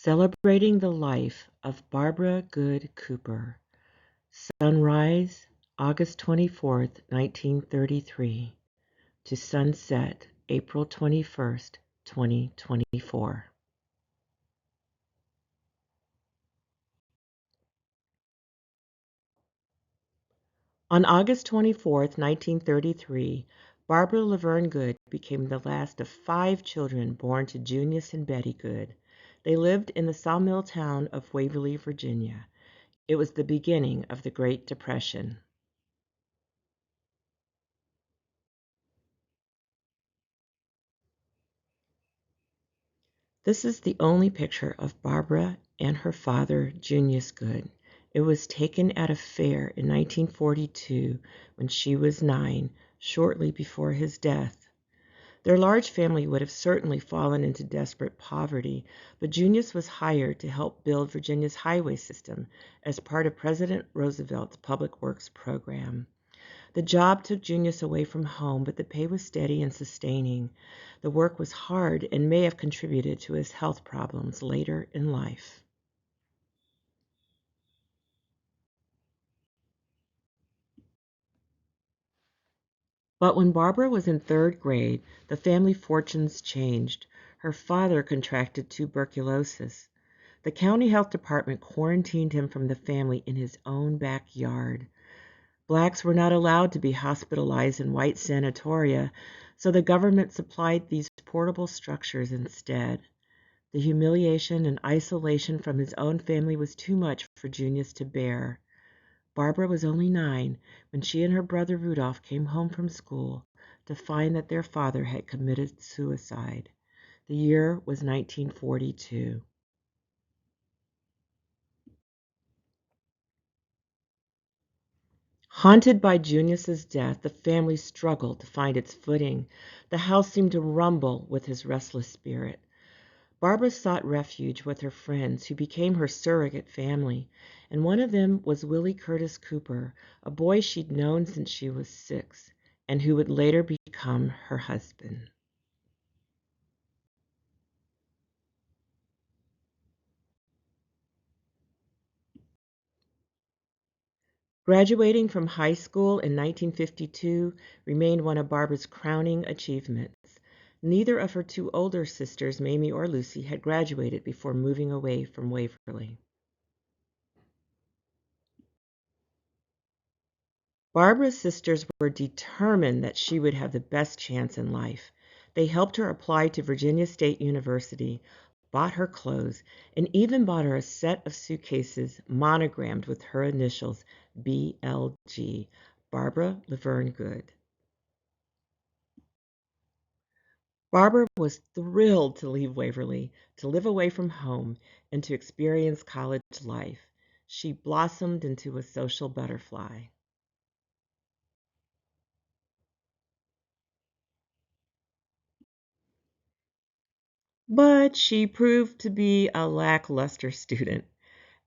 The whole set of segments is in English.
Celebrating the life of Barbara Good Cooper. Sunrise, August 24th, 1933 to sunset, April 21st, 2024. On August 24th, 1933, Barbara Laverne Good became the last of 5 children born to Junius and Betty Good. They lived in the sawmill town of Waverly, Virginia. It was the beginning of the Great Depression. This is the only picture of Barbara and her father, Junius Good. It was taken at a fair in 1942 when she was 9, shortly before his death. Their large family would have certainly fallen into desperate poverty, but Junius was hired to help build Virginia's highway system as part of President Roosevelt's Public Works program. The job took Junius away from home, but the pay was steady and sustaining. The work was hard and may have contributed to his health problems later in life. But when Barbara was in 3rd grade, the family fortunes changed. Her father contracted tuberculosis. The county health department quarantined him from the family in his own backyard. Blacks were not allowed to be hospitalized in white sanatoria, so the government supplied these portable structures instead. The humiliation and isolation from his own family was too much for Junius to bear. Barbara was only 9 when she and her brother Rudolph came home from school to find that their father had committed suicide. The year was 1942. Haunted by Junius's death, the family struggled to find its footing. The house seemed to rumble with his restless spirit. Barbara sought refuge with her friends, who became her surrogate family, and one of them was Willie Curtis Cooper, a boy she'd known since she was 6, and who would later become her husband. Graduating from high school in 1952 remained one of Barbara's crowning achievements. Neither of her 2 older sisters, Mamie or Lucy, had graduated before moving away from Waverly. Barbara's sisters were determined that she would have the best chance in life. They helped her apply to Virginia State University, bought her clothes, and even bought her a set of suitcases monogrammed with her initials, BLG, Barbara Laverne Good. Barbara was thrilled to leave Waverly, to live away from home, and to experience college life. She blossomed into a social butterfly. But she proved to be a lackluster student.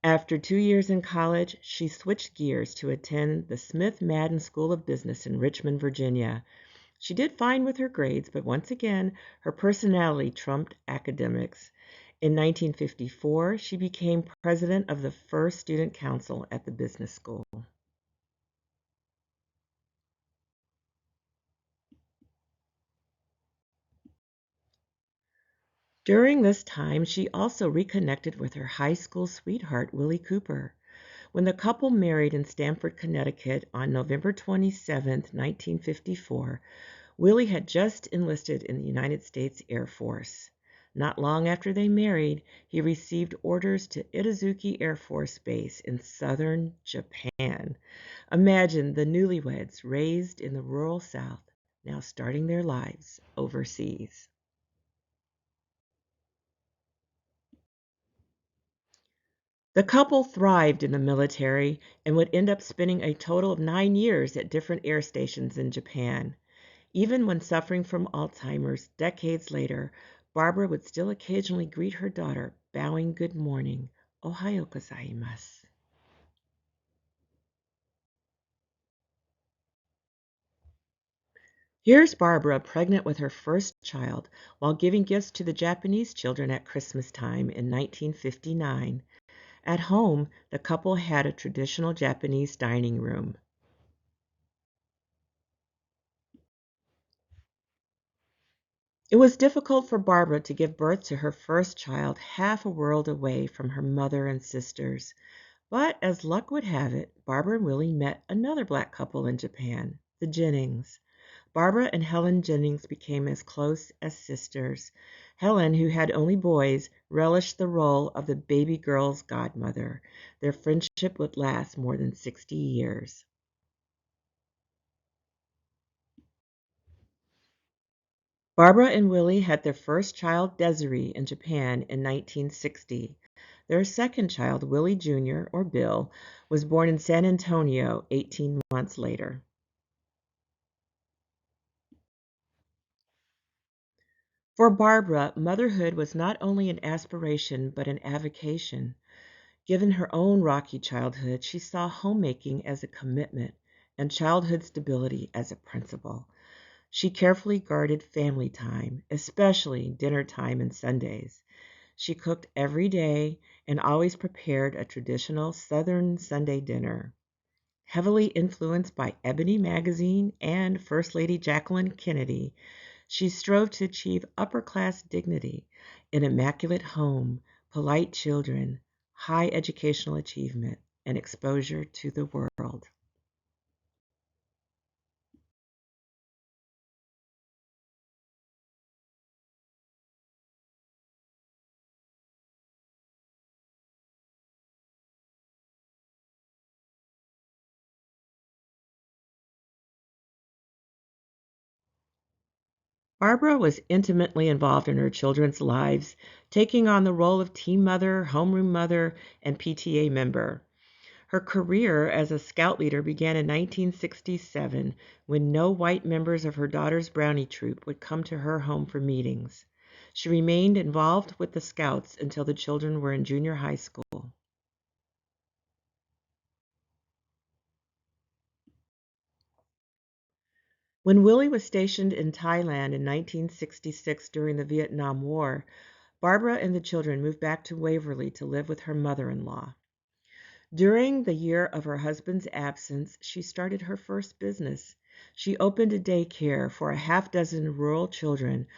After 2 years in college, she switched gears to attend the Smith Madden School of Business in Richmond, Virginia. She did fine with her grades, but once again, her personality trumped academics. In 1954, she became president of the first student council at the business school. During this time, she also reconnected with her high school sweetheart, Willie Cooper. When the couple married in Stamford, Connecticut on November 27, 1954, Willie had just enlisted in the United States Air Force. Not long after they married, he received orders to Itazuki Air Force Base in southern Japan. Imagine the newlyweds raised in the rural South, now starting their lives overseas. The couple thrived in the military and would end up spending a total of 9 years at different air stations in Japan. Even when suffering from Alzheimer's decades later, Barbara would still occasionally greet her daughter, bowing good morning, Ohayo gozaimasu. Here's Barbara pregnant with her first child while giving gifts to the Japanese children at Christmas time in 1959. At home, the couple had a traditional Japanese dining room. It was difficult for Barbara to give birth to her first child half a world away from her mother and sisters. But as luck would have it, Barbara and Willie met another black couple in Japan, the Jennings. Barbara and Helen Jennings became as close as sisters. Helen, who had only boys, relished the role of the baby girl's godmother. Their friendship would last more than 60 years. Barbara and Willie had their first child, Desiree, in Japan in 1960. Their second child, Willie Jr., or Bill, was born in San Antonio 18 months later. For Barbara, motherhood was not only an aspiration but an avocation. Given her own rocky childhood, she saw homemaking as a commitment and childhood stability as a principle. She carefully guarded family time, especially dinner time and Sundays. She cooked every day and always prepared a traditional Southern Sunday dinner. Heavily influenced by Ebony magazine and First Lady Jacqueline Kennedy, she strove to achieve upper-class dignity, an immaculate home, polite children, high educational achievement, and exposure to the world. Barbara was intimately involved in her children's lives, taking on the role of team mother, homeroom mother, and PTA member. Her career as a scout leader began in 1967 when no white members of her daughter's Brownie troop would come to her home for meetings. She remained involved with the scouts until the children were in junior high school. When Willie was stationed in Thailand in 1966 during the Vietnam War, Barbara and the children moved back to Waverly to live with her mother-in-law. During the year of her husband's absence, she started her first business. She opened a daycare for a half dozen rural children,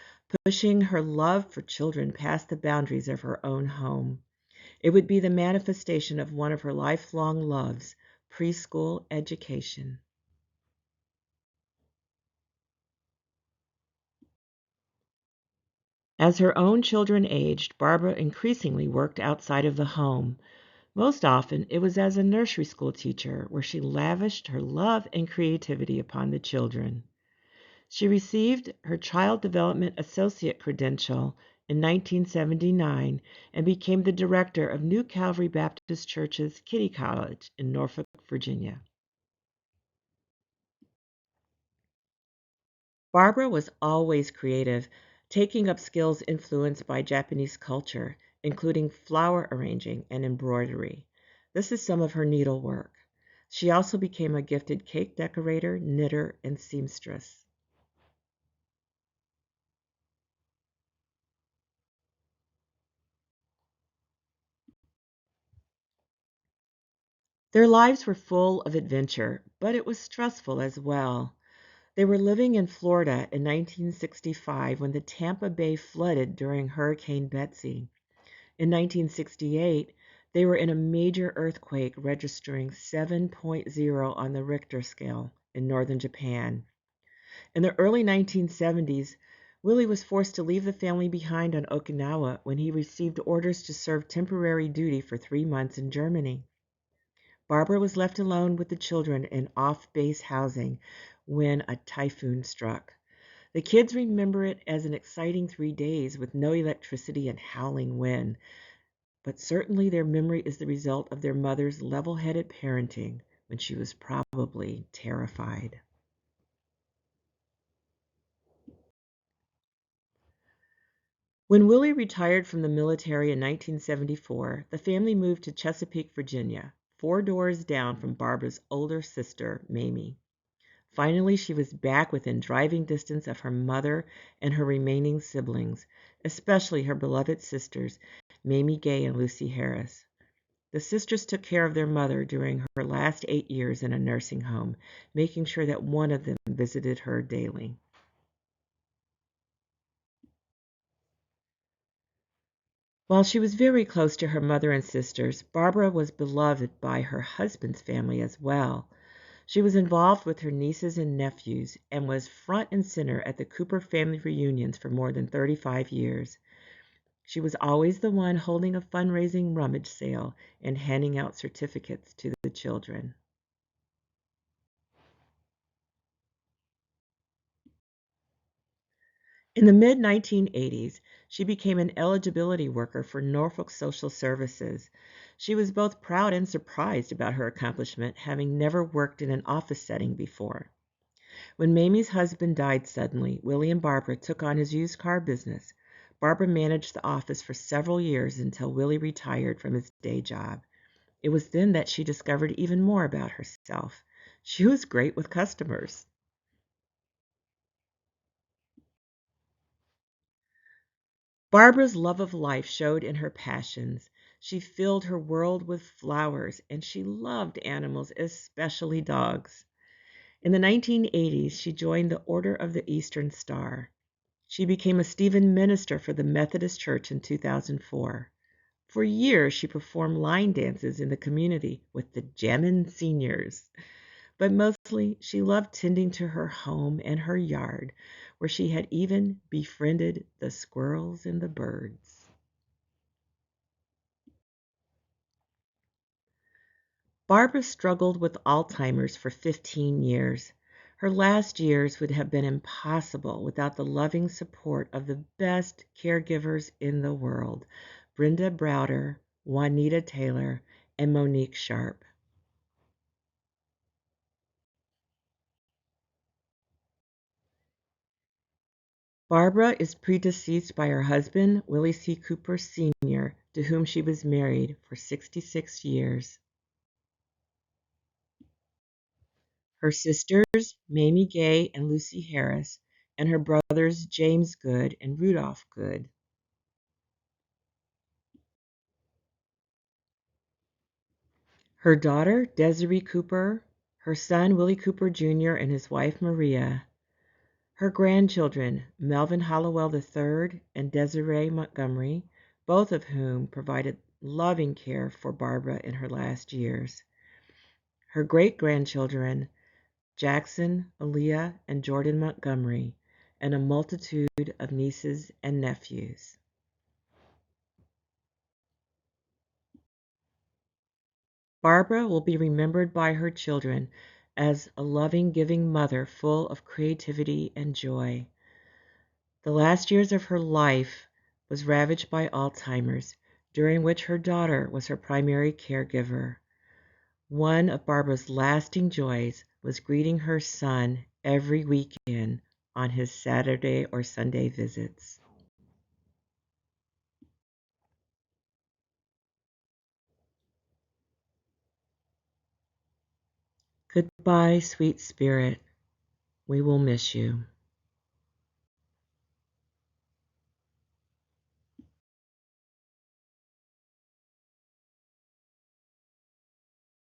pushing her love for children past the boundaries of her own home. It would be the manifestation of one of her lifelong loves, preschool education. As her own children aged, Barbara increasingly worked outside of the home. Most often, it was as a nursery school teacher where she lavished her love and creativity upon the children. She received her Child Development Associate credential in 1979 and became the director of New Calvary Baptist Church's Kitty College in Norfolk, Virginia. Barbara was always creative, taking up skills influenced by Japanese culture, including flower arranging and embroidery. This is some of her needlework. She also became a gifted cake decorator, knitter, and seamstress. Their lives were full of adventure, but it was stressful as well. They were living in Florida in 1965 when the Tampa Bay flooded during Hurricane Betsy. In 1968, they were in a major earthquake registering 7.0 on the Richter scale in northern Japan. In the early 1970s, Willie was forced to leave the family behind on Okinawa when he received orders to serve temporary duty for 3 months in Germany. Barbara was left alone with the children in off-base housing when a typhoon struck. The kids remember it as an exciting 3 days with no electricity and howling wind, but certainly their memory is the result of their mother's level-headed parenting when she was probably terrified. When Willie retired from the military in 1974, the family moved to Chesapeake, Virginia, 4 doors down from Barbara's older sister, Mamie. Finally, she was back within driving distance of her mother and her remaining siblings, especially her beloved sisters, Mamie Gay and Lucy Harris. The sisters took care of their mother during her last 8 years in a nursing home, making sure that one of them visited her daily. While she was very close to her mother and sisters, Barbara was beloved by her husband's family as well. She was involved with her nieces and nephews and was front and center at the Cooper family reunions for more than 35 years. She was always the one holding a fundraising rummage sale and handing out certificates to the children. In the mid 1980s, she became an eligibility worker for Norfolk Social Services. She was both proud and surprised about her accomplishment, having never worked in an office setting before. When Mamie's husband died suddenly, Willie and Barbara took on his used car business. Barbara managed the office for several years until Willie retired from his day job. It was then that she discovered even more about herself. She was great with customers. Barbara's love of life showed in her passions. She filled her world with flowers, and she loved animals, especially dogs. In the 1980s, she joined the Order of the Eastern Star. She became a Stephen minister for the Methodist Church in 2004. For years, she performed line dances in the community with the Jammin' Seniors. But mostly, she loved tending to her home and her yard, where she had even befriended the squirrels and the birds. Barbara struggled with Alzheimer's for 15 years. Her last years would have been impossible without the loving support of the best caregivers in the world, Brenda Browder, Juanita Taylor, and Monique Sharp. Barbara is predeceased by her husband, Willie C. Cooper Sr., to whom she was married for 66 years. Her sisters, Mamie Gay and Lucy Harris, and her brothers, James Good and Rudolph Good. Her daughter, Desiree Cooper, her son, Willie Cooper Jr., and his wife, Maria. Her grandchildren, Melvin Hallowell III and Desiree Montgomery, both of whom provided loving care for Barbara in her last years. Her great-grandchildren, Jackson, Aaliyah, and Jordan Montgomery, and a multitude of nieces and nephews. Barbara will be remembered by her children as a loving, giving mother full of creativity and joy. The last years of her life was ravaged by Alzheimer's, during which her daughter was her primary caregiver. One of Barbara's lasting joys was greeting her son every weekend on his Saturday or Sunday visits. Goodbye, sweet spirit. We will miss you.